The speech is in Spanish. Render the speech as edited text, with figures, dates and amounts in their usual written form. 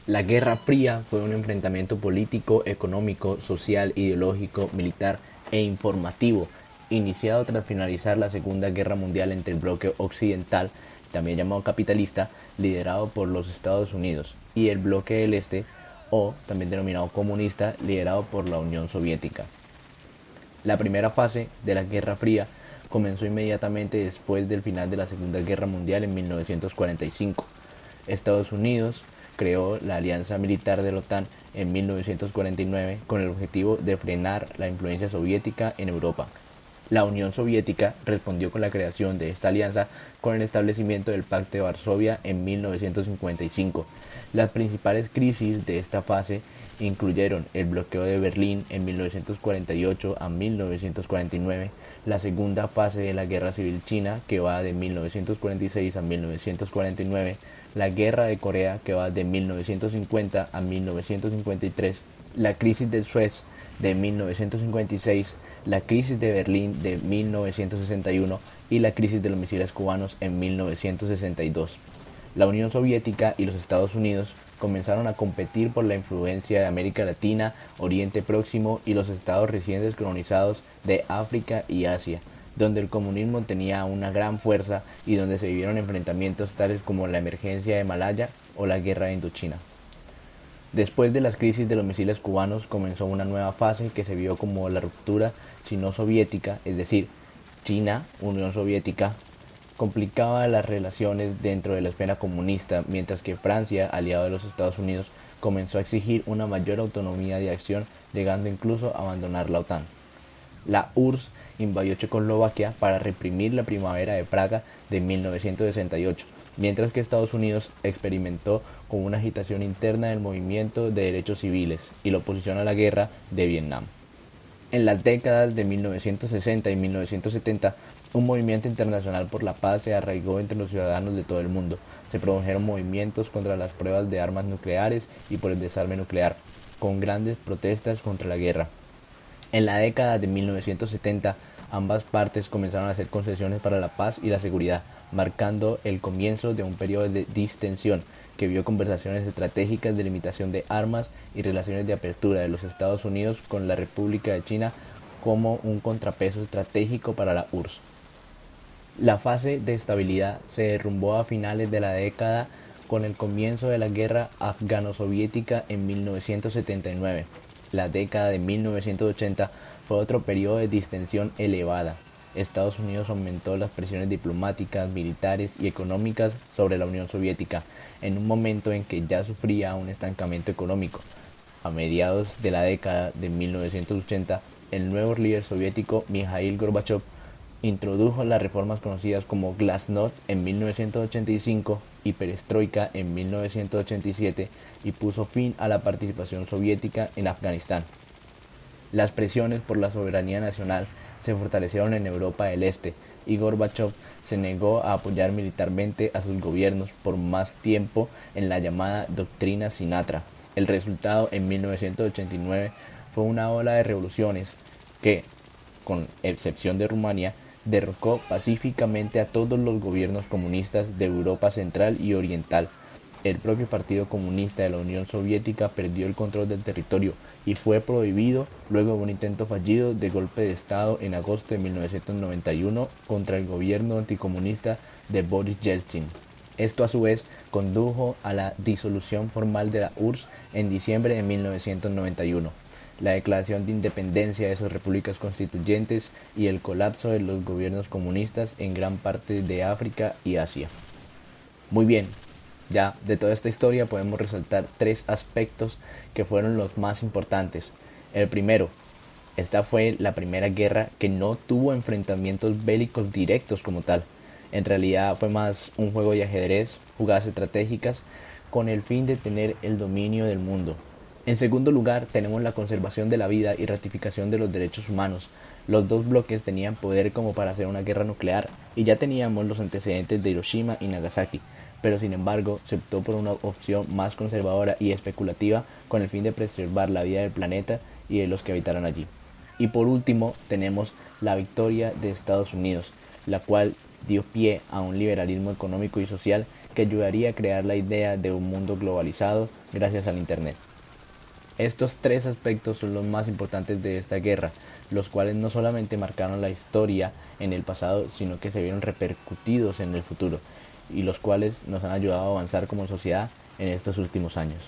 La Guerra Fría fue un enfrentamiento político, económico, social, ideológico, militar e informativo, iniciado tras finalizar la Segunda Guerra Mundial entre el bloque occidental, también llamado capitalista, liderado por los Estados Unidos, y el bloque del Este, o también denominado comunista, liderado por la Unión Soviética. La primera fase de la Guerra Fría comenzó inmediatamente después del final de la Segunda Guerra Mundial en 1945. Estados Unidos creó la Alianza Militar de la OTAN en 1949 con el objetivo de frenar la influencia soviética en Europa. La Unión Soviética respondió con la creación de esta alianza con el establecimiento del Pacto de Varsovia en 1955. Las principales crisis de esta fase incluyeron el bloqueo de Berlín en 1948 a 1949, la segunda fase de la Guerra Civil China, que va de 1946 a 1949, la Guerra de Corea, que va de 1950 a 1953, la crisis de Suez de 1956, la crisis de Berlín de 1961 y la crisis de los misiles cubanos en 1962. La Unión Soviética y los Estados Unidos comenzaron a competir por la influencia de América Latina, Oriente Próximo y los estados recién descolonizados de África y Asia, donde el comunismo tenía una gran fuerza y donde se vivieron enfrentamientos tales como la emergencia de Malaya o la guerra de Indochina. Después de las crisis de los misiles cubanos comenzó una nueva fase que se vio como la ruptura sino-soviética, es decir, China, Unión Soviética, complicaba las relaciones dentro de la esfera comunista, mientras que Francia, aliado de los Estados Unidos, comenzó a exigir una mayor autonomía de acción, llegando incluso a abandonar la OTAN. La URSS invadió Checoslovaquia para reprimir la Primavera de Praga de 1968, mientras que Estados Unidos experimentó con una agitación interna del movimiento de derechos civiles y la oposición a la guerra de Vietnam. En las décadas de 1960 y 1970, un movimiento internacional por la paz se arraigó entre los ciudadanos de todo el mundo. Se produjeron movimientos contra las pruebas de armas nucleares y por el desarme nuclear, con grandes protestas contra la guerra. En la década de 1970, ambas partes comenzaron a hacer concesiones para la paz y la seguridad, marcando el comienzo de un periodo de distensión que vio conversaciones estratégicas de limitación de armas y relaciones de apertura de los Estados Unidos con la República de China como un contrapeso estratégico para la URSS. La fase de estabilidad se derrumbó a finales de la década con el comienzo de la guerra afgano-soviética en 1979. La década de 1980 fue otro periodo de distensión elevada. Estados Unidos aumentó las presiones diplomáticas, militares y económicas sobre la Unión Soviética, en un momento en que ya sufría un estancamiento económico. A mediados de la década de 1980, el nuevo líder soviético Mikhail Gorbachev introdujo las reformas conocidas como Glasnost en 1985 y Perestroika en 1987 y puso fin a la participación soviética en Afganistán. Las presiones por la soberanía nacional se fortalecieron en Europa del Este y Gorbachev se negó a apoyar militarmente a sus gobiernos por más tiempo en la llamada Doctrina Sinatra. El resultado en 1989 fue una ola de revoluciones que, con excepción de Rumania, derrocó pacíficamente a todos los gobiernos comunistas de Europa Central y Oriental. El propio Partido Comunista de la Unión Soviética perdió el control del territorio y fue prohibido luego de un intento fallido de golpe de Estado en agosto de 1991 contra el gobierno anticomunista de Boris Yeltsin. Esto a su vez condujo a la disolución formal de la URSS en diciembre de 1991, la declaración de independencia de sus repúblicas constituyentes y el colapso de los gobiernos comunistas en gran parte de África y Asia. Muy bien, ya de toda esta historia podemos resaltar tres aspectos que fueron los más importantes. El primero, esta fue la primera guerra que no tuvo enfrentamientos bélicos directos como tal. En realidad fue más un juego de ajedrez, jugadas estratégicas, con el fin de tener el dominio del mundo. En segundo lugar, tenemos la conservación de la vida y ratificación de los derechos humanos. Los dos bloques tenían poder como para hacer una guerra nuclear y ya teníamos los antecedentes de Hiroshima y Nagasaki, pero sin embargo se optó por una opción más conservadora y especulativa con el fin de preservar la vida del planeta y de los que habitaran allí. Y por último tenemos la victoria de Estados Unidos, la cual dio pie a un liberalismo económico y social que ayudaría a crear la idea de un mundo globalizado gracias al Internet. Estos tres aspectos son los más importantes de esta guerra, los cuales no solamente marcaron la historia en el pasado, sino que se vieron repercutidos en el futuro, y los cuales nos han ayudado a avanzar como sociedad en estos últimos años.